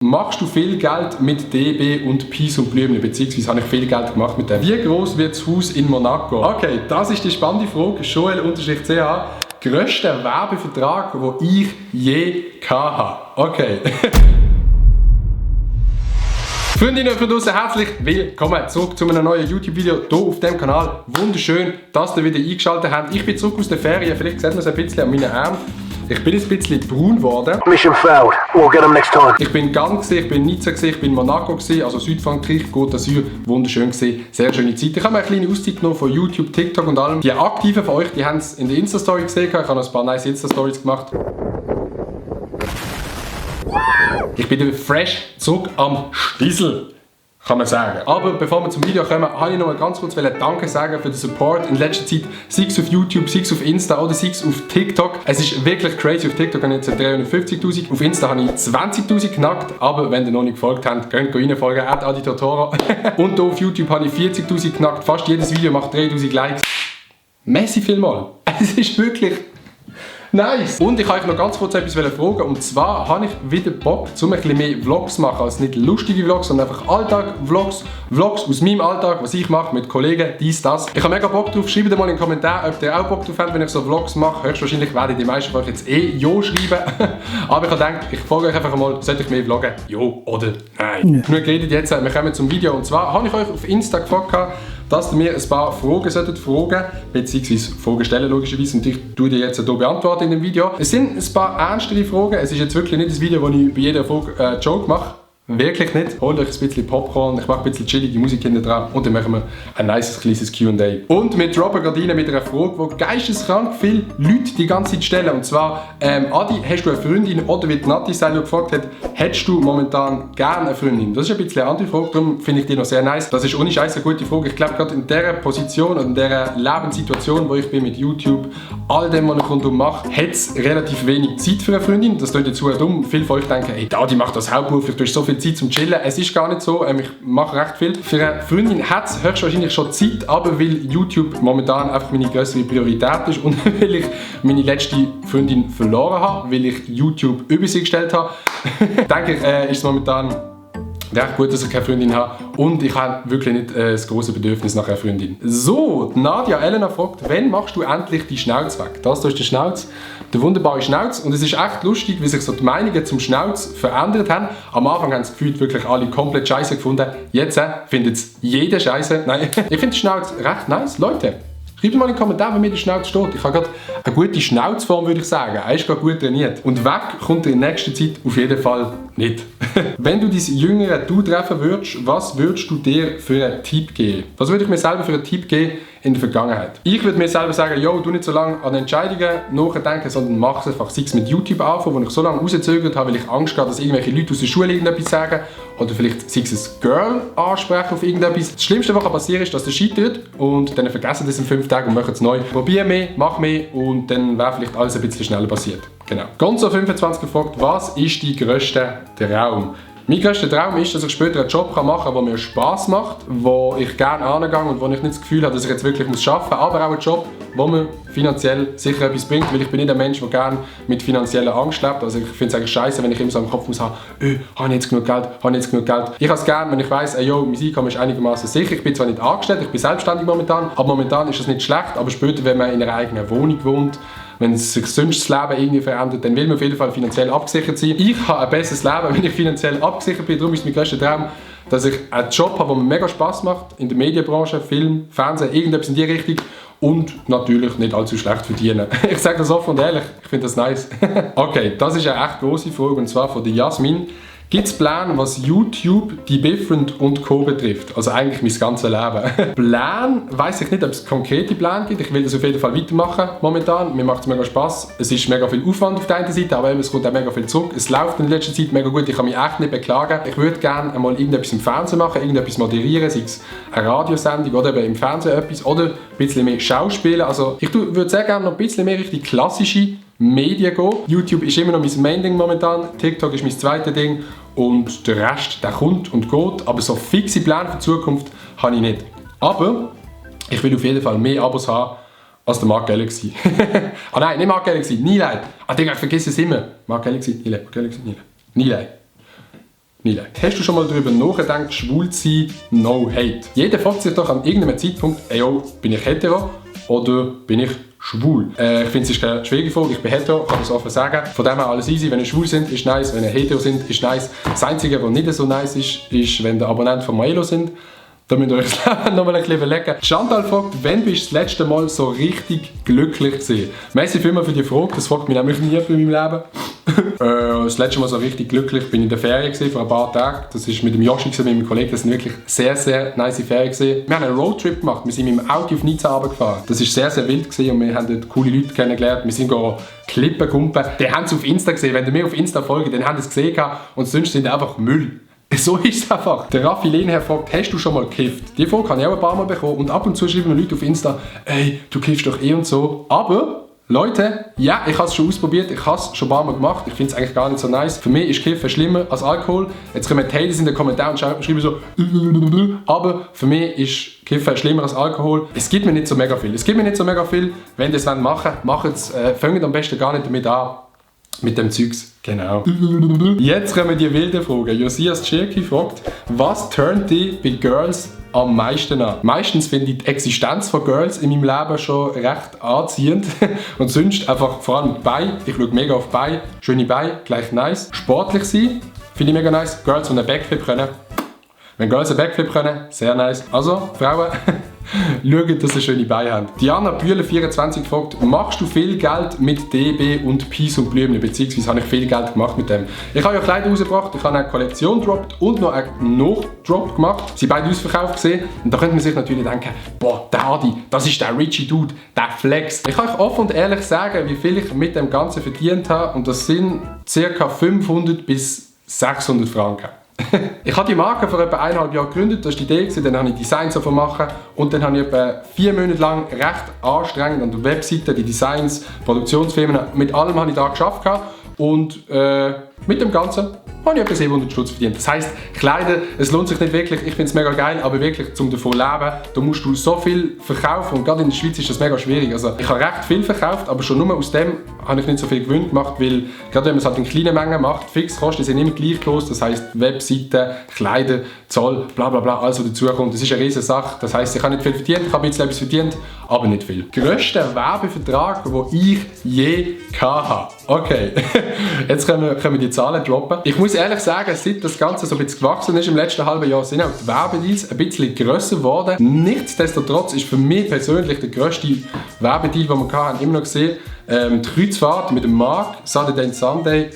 Machst du viel Geld mit DB und Peace und Blümchen, beziehungsweise habe ich viel Geld gemacht mit dem? Wie groß wird das Haus in Monaco? Okay, das ist die spannende Frage. Joel_CH. Grösster Werbevertrag, den ich je hatte. Okay. Freundinnen und draussen, herzlich willkommen zurück zu einem neuen YouTube-Video hier auf dem Kanal. Wunderschön, dass ihr wieder eingeschaltet habt. Ich bin zurück aus der Ferien, vielleicht sieht man es ein bisschen an meinen Armen. Ich bin ein bisschen braun geworden. Mission failed. We'll get them next time. Ich bin Cannes, ich bin Nizza, ich bin Monaco, also Südfrankreich, Côte d'Azur. Wunderschön gewesen, sehr schöne Zeit. Ich habe mir eine kleine Auszeit genommen von YouTube, TikTok und allem. Die Aktiven von euch, die haben es in der Insta-Story gesehen. Ich habe noch ein paar nice Insta-Stories gemacht. Ich bin fresh zurück am Stiesel, kann man sagen. Aber bevor wir zum Video kommen, wollte ich noch mal ganz kurz Danke sagen für den Support in letzter Zeit. Sei es auf YouTube, sei es auf Insta oder sei es auf TikTok. Es ist wirklich crazy. Auf TikTok habe ich jetzt 350'000, auf Insta habe ich 20'000 knackt. Aber wenn ihr noch nicht gefolgt habt, könnt ihr reinfolgen, @aditotoro. Und hier auf YouTube habe ich 40'000 knackt. Fast jedes Video macht 3000 Likes. Merci vielmals. Es ist wirklich nice! Und ich wollte euch noch ganz kurz etwas fragen. Und zwar habe ich wieder Bock, um ein bisschen mehr Vlogs zu machen. Also nicht lustige Vlogs, sondern einfach Alltag-Vlogs. Vlogs aus meinem Alltag, was ich mache mit Kollegen, dies, das. Ich habe mega Bock drauf. Schreibt mal in den Kommentaren, ob ihr auch Bock drauf habt, wenn ich so Vlogs mache. Höchstwahrscheinlich werden die meisten von euch jetzt Ja schreiben. Aber ich habe gedacht, ich frage euch einfach mal, sollte ich mehr vloggen? Ja oder nein? Nur geredet jetzt, wir kommen zum Video. Und zwar habe ich euch auf Insta gefragt, dass ihr mir ein paar Fragen fragen, beziehungsweise Fragen stellen logischerweise, und ich tue die jetzt hier beantworten in dem Video. Es sind ein paar ernstere Fragen, es ist jetzt wirklich nicht ein Video, wo ich bei jeder Frage einen Joke mache. Wirklich nicht. Holt euch ein bisschen Popcorn, ich mache ein bisschen chillige Musik hinten dran und dann machen wir ein nice kleines Q&A. Und wir droppen gerade rein mit einer Frage, die geisteskrank viele Leute die ganze Zeit stellen. Und zwar, Adi, hast du eine Freundin, oder wie die Nati selber gefragt hat, hättest du momentan gerne eine Freundin? Das ist ein bisschen eine andere Frage, darum finde ich die noch sehr nice. Das ist ohne Scheiß eine gute Frage. Ich glaube, gerade in dieser Position und in dieser Lebenssituation, wo ich bin mit YouTube, all dem, was ich rundum mache, hat es relativ wenig Zeit für eine Freundin. Das klingt jetzt zu dumm. Viele von euch denken, ey, Adi macht das hauptberuflich, du hast so viel Zeit zum Chillen. Es ist gar nicht so, ich mache recht viel. Für eine Freundin hat es höchstwahrscheinlich schon Zeit, aber weil YouTube momentan einfach meine größere Priorität ist und weil ich meine letzte Freundin verloren habe, weil ich YouTube über sie gestellt habe, denke ich, ist es momentan recht gut, dass ich keine Freundin habe und ich habe wirklich nicht das große Bedürfnis nach einer Freundin. So, Nadia Elena fragt, wann machst du endlich die Schnauze weg? Das hier ist der Schnauz, der wunderbare Schnauz, und es ist echt lustig, wie sich so die Meinungen zum Schnauz verändert haben. Am Anfang haben es gefühlt wirklich alle komplett scheiße gefunden, jetzt findet es jeder scheiße. Nein, ich finde den Schnauz recht nice, Leute. Schreibt mal in den Kommentaren, wie mir der Schnauz steht. Ich habe gerade eine gute Schnauzform, würde ich sagen. Er ist gerade gut trainiert. Und weg kommt er in nächster Zeit auf jeden Fall nicht. Wenn du dein jüngere Du treffen würdest, was würdest du dir für einen Tipp geben? Was würde ich mir selber für einen Tipp geben in der Vergangenheit? Ich würde mir selber sagen, yo, du nicht so lange an Entscheidungen nachdenken, sondern mach es einfach. Sei es mit YouTube anfangen, wo ich so lange rausgezögert habe, weil ich Angst hatte, dass irgendwelche Leute aus der Schule irgendetwas sagen. Oder vielleicht sei es ein Girl ansprechen auf irgendetwas. Das Schlimmste, was passieren kann, ist, dass der scheitert und dann vergessen das in 5 Tagen und machen es neu. Probier mehr, mach mehr und dann wäre vielleicht alles ein bisschen schneller passiert. Genau. Gonzo25 gefragt, was ist dein grösster Traum? Mein grösster Traum ist, dass ich später einen Job machen kann, der mir Spass macht, wo ich gerne angehe und wo ich nicht das Gefühl habe, dass ich jetzt wirklich arbeiten muss, aber auch einen Job, der mir finanziell sicher etwas bringt, weil ich bin nicht ein Mensch, der gerne mit finanzieller Angst lebt. Also ich finde es eigentlich scheiße, wenn ich immer so im Kopf muss haben, habe ich jetzt genug Geld, habe ich jetzt genug Geld. Ich habe es gerne, wenn ich weiss, mein Einkommen ist einigermaßen sicher. Ich bin zwar nicht angestellt, ich bin selbstständig momentan, aber momentan ist das nicht schlecht, aber später, wenn man in einer eigenen Wohnung wohnt, wenn sich sonst das Leben irgendwie verändert, dann will man auf jeden Fall finanziell abgesichert sein. Ich habe ein besseres Leben, wenn ich finanziell abgesichert bin. Darum ist mein grösster Traum, dass ich einen Job habe, der mir mega Spass macht, in der Medienbranche, Film, Fernsehen, irgendetwas in die Richtung und natürlich nicht allzu schlecht verdienen. Ich sage das offen und ehrlich, ich finde das nice. Okay, das ist eine echt grosse Frage, und zwar von der Jasmin. Gibt es Pläne, was YouTube, die Different und Co. betrifft? Also eigentlich mein ganzes Leben. Pläne, weiss ich nicht, ob es konkrete Pläne gibt. Ich will das auf jeden Fall weitermachen momentan. Mir macht es mega Spass. Es ist mega viel Aufwand auf der einen Seite, aber es kommt auch mega viel zurück. Es läuft in letzter Zeit mega gut. Ich kann mich echt nicht beklagen. Ich würde gerne einmal irgendetwas im Fernsehen machen, irgendetwas moderieren, sei es eine Radiosendung oder eben im Fernsehen etwas oder ein bisschen mehr Schauspielen. Also ich würde sehr gerne noch ein bisschen mehr richtig klassische Medien gehen. YouTube ist immer noch mein Main-Ding momentan, TikTok ist mein zweites Ding und der Rest, der kommt und geht, aber so fixe Pläne für die Zukunft habe ich nicht. Aber ich will auf jeden Fall mehr Abos haben als der Mark Galaxy. Ah nein, nicht Mark Galaxy, Nilay. Ah Digga, ich vergesse es immer. Mark Galaxy, Nilay, Mark Galaxy, Nilay. Nilay. Nile. Hast du schon mal darüber nachgedacht, schwul zu sein? No hate. Jeder fragt sich doch an irgendeinem Zeitpunkt, ey, yo, bin ich hetero oder bin ich schwul? Ich finde, es ist keine schwierige Frage. Ich bin hetero, kann das offen sagen. Von dem her alles easy. Wenn ihr schwul sind, ist nice. Wenn ihr hetero sind, ist nice. Das Einzige, was nicht so nice ist, wenn ihr Abonnent von Maelo sind. Da müsst ihr euch das Leben noch mal ein bisschen überlegen. Chantal fragt, wann bist du das letzte Mal so richtig glücklich gewesen? Merci vielmals für die Frage, das fragt mich nämlich nie in meinem Leben. Das letzte Mal so richtig glücklich bin ich in der Ferien gewesen, vor ein paar Tagen. Das war mit dem Joshi, mit meinem Kollegen. Das sind wirklich sehr, sehr nice Ferien gewesen. Wir haben einen Roadtrip gemacht. Wir sind mit dem Auto auf Nizza runtergefahren. Das war sehr, sehr wild gewesen und wir haben dort coole Leute kennengelernt. Wir sind Klippen gumpen. Die haben es auf Insta gesehen. Wenn ihr mir auf Insta folgt, dann haben sie es gesehen und sonst sind einfach Müll. So ist es einfach. Der Raffi Lehnherr fragt, hast du schon mal gekifft? Die Frage habe ich auch ein paar Mal bekommen und ab und zu schreiben mir Leute auf Insta, ey, du kiffst doch eh und so. Aber, Leute, ja, ich habe es schon ausprobiert, ich habe es schon ein paar Mal gemacht, ich finde es eigentlich gar nicht so nice. Für mich ist Kiffen schlimmer als Alkohol. Jetzt kommen Haters in den Kommentaren und schreiben so, aber für mich ist Kiffen schlimmer als Alkohol. Es gibt mir nicht so mega viel. Wenn ihr es machen wollt, macht es. Fangt am besten gar nicht damit an. Mit dem Zeugs, genau. Jetzt kommen die wilden Fragen. Josias Tschirki fragt, was turnt dich bei Girls am meisten an? Meistens finde ich die Existenz von Girls in meinem Leben schon recht anziehend. Und sonst einfach vor allem die Beine. Ich schaue mega auf Beine. Schöne Beine, gleich nice. Sportlich sein, finde ich mega nice. Girls, die einen Backflip können. Wenn Girls einen Backflip können, sehr nice. Also, Frauen, schaut, dass sie schöne Beine haben. Diana Bühler 24 fragt, machst du viel Geld mit DB und Peace und Blümchen? Beziehungsweise habe ich viel Geld gemacht mit dem. Ich habe ja Kleider rausgebracht, ich habe eine Kollektion gedroppt und noch einen Nachdrop gemacht. Sie sind beide ausverkauft gesehen. Und da könnte man sich natürlich denken, boah, der Adi, das ist der Richie Dude, der Flex. Ich kann euch offen und ehrlich sagen, wie viel ich mit dem Ganzen verdient habe. Und das sind ca. 500 bis 600 Franken. Ich habe die Marke vor etwa 1,5 Jahren gegründet, das war die Idee, dann habe ich Designs davon machen und dann habe ich etwa 4 Monate lang recht anstrengend an der Webseite, die Designs, Produktionsfirmen, mit allem habe ich da geschafft und mit dem Ganzen habe ich etwa 700 Stutz verdient. Das heisst, Kleider, es lohnt sich nicht wirklich, ich finde es mega geil, aber wirklich zum davon leben, da musst du so viel verkaufen und gerade in der Schweiz ist das mega schwierig. Also ich habe recht viel verkauft, aber schon nur aus dem habe ich nicht so viel Gewinn gemacht, weil gerade wenn man es halt in kleinen Mengen macht, Fixkosten sind immer gleich groß, das heisst Webseiten, Kleider, Zoll, bla bla bla, alles was dazukommt, das ist eine riesige Sache. Das heisst, ich habe nicht viel verdient, ich habe ein bisschen etwas verdient, aber nicht viel. Grösster Werbevertrag, den ich je hatte. Okay, jetzt können wir die Zahlen droppen. Ich muss ehrlich sagen, seit das Ganze so ein bisschen gewachsen ist im letzten halben Jahr, sind auch die Werbedeals ein bisschen grösser geworden. Nichtsdestotrotz ist für mich persönlich der grösste Werbedeal, den wir hatten, immer noch gesehen, die Kreuzfahrt mit dem Marc, Saturday Sunday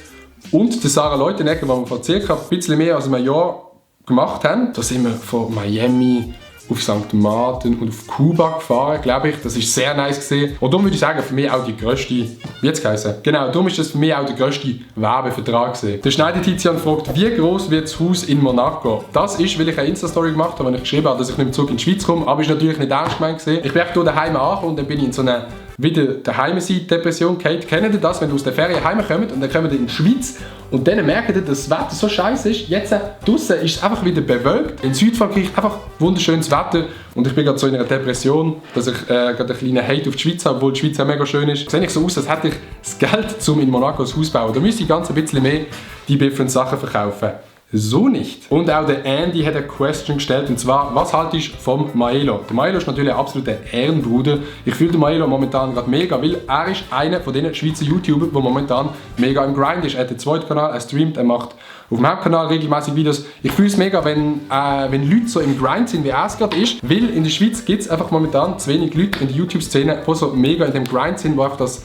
und der Sarah Leutenegger, die wir vor circa ein bisschen mehr als einem Jahr gemacht haben. Da sind wir von Miami auf St. Martin und auf Kuba gefahren, glaube ich. Das war sehr nice gewesen. Und darum würde ich sagen, für mich auch die grösste, wie jetzt geheißen? Genau, darum ist das für mich auch der grösste Werbevertrag gewesen. Der Schneider-Tizian fragt, wie groß wird das Haus in Monaco? Das ist, weil ich eine Insta-Story gemacht habe, wo ich geschrieben habe, dass ich nicht mehr zurück in die Schweiz komme, aber ist natürlich nicht ernst gemeint gewesen. Ich bin echt hier daheim angekommen und dann bin ich in so einer wieder daheim sein Depression. Kate, kennt ihr das, wenn du aus der Ferien heimkommt und dann kommt ihr in die Schweiz und dann merkt ihr, dass das Wetter so scheiße ist. Jetzt draußen ist es einfach wieder bewölkt. In Südfrankreich einfach wunderschönes Wetter und ich bin gerade so in einer Depression, dass ich gerade einen kleinen Hate auf die Schweiz habe, obwohl die Schweiz auch mega schön ist. Sehe ich so aus, als hätte ich das Geld, um in Monaco ein Haus zu bauen. Da müsste ich ganz ein bisschen mehr die different Sachen verkaufen. So nicht. Und auch der Andy hat eine Question gestellt, und zwar, was haltest du vom Maelo? Der Maelo ist natürlich ein absoluter Ehrenbruder. Ich fühle den Maelo momentan gerade mega, weil er ist einer von den Schweizer YouTubern, der momentan mega im Grind ist. Er hat einen zweiten Kanal, er streamt, er macht auf dem Hauptkanal regelmäßig Videos. Ich fühle es mega, wenn Leute so im Grind sind, wie er es gerade ist, weil in der Schweiz gibt es einfach momentan zu wenig Leute in der YouTube-Szene, die so mega in dem Grind sind, wo einfach das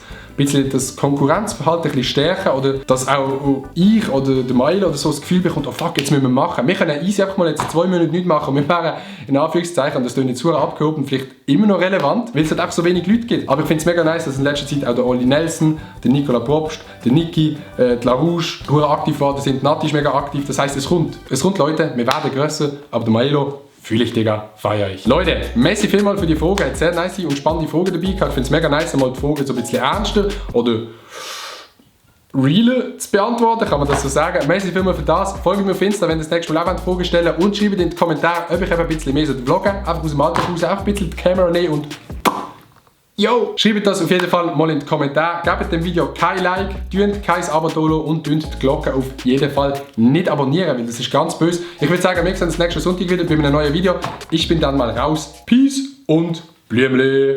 Konkurrenzverhalten ein bisschen stärken oder dass auch ich oder der Mail oder so das Gefühl bekommt, oh fuck, jetzt müssen wir machen. Wir können easy einfach mal jetzt 2 Monate nichts machen. Wir wären in Anführungszeichen, und das klingt nicht so abgehoben, vielleicht immer noch relevant, weil es halt einfach so wenig Leute gibt. Aber ich finde es mega nice, dass in letzter Zeit auch der Olli Nelson, der Nicola Probst, der Niki, die LaRouche aktiv geworden sind. Nati ist mega aktiv. Das heisst, es kommt Leute, wir werden grösser, aber der Maelo fühle ich, Digga, feiere ich. Leute, merci vielmals für die Frage. Hat sehr nice und spannende Fragen dabei gehabt. Ich finde es mega nice, mal die Fragen so ein bisschen ernster oder realer zu beantworten, kann man das so sagen. Merci vielmals für das. Folgt mir auf Insta, wenn ihr das nächste Mal auch Fragen stellen und schreibt in die Kommentare, ob ich ein bisschen mehr vloggen soll. Einfach aus dem Alltag raus, auch ein bisschen die Kamera nehmen und Yo! Schreibt das auf jeden Fall mal in die Kommentare. Gebt dem Video kein Like, tönt kein Abo und tönt die Glocke auf jeden Fall nicht abonnieren, weil das ist ganz böse. Ich würde sagen, wir sehen uns nächsten Sonntag wieder bei einem neuen Video. Ich bin dann mal raus. Peace und Blümli!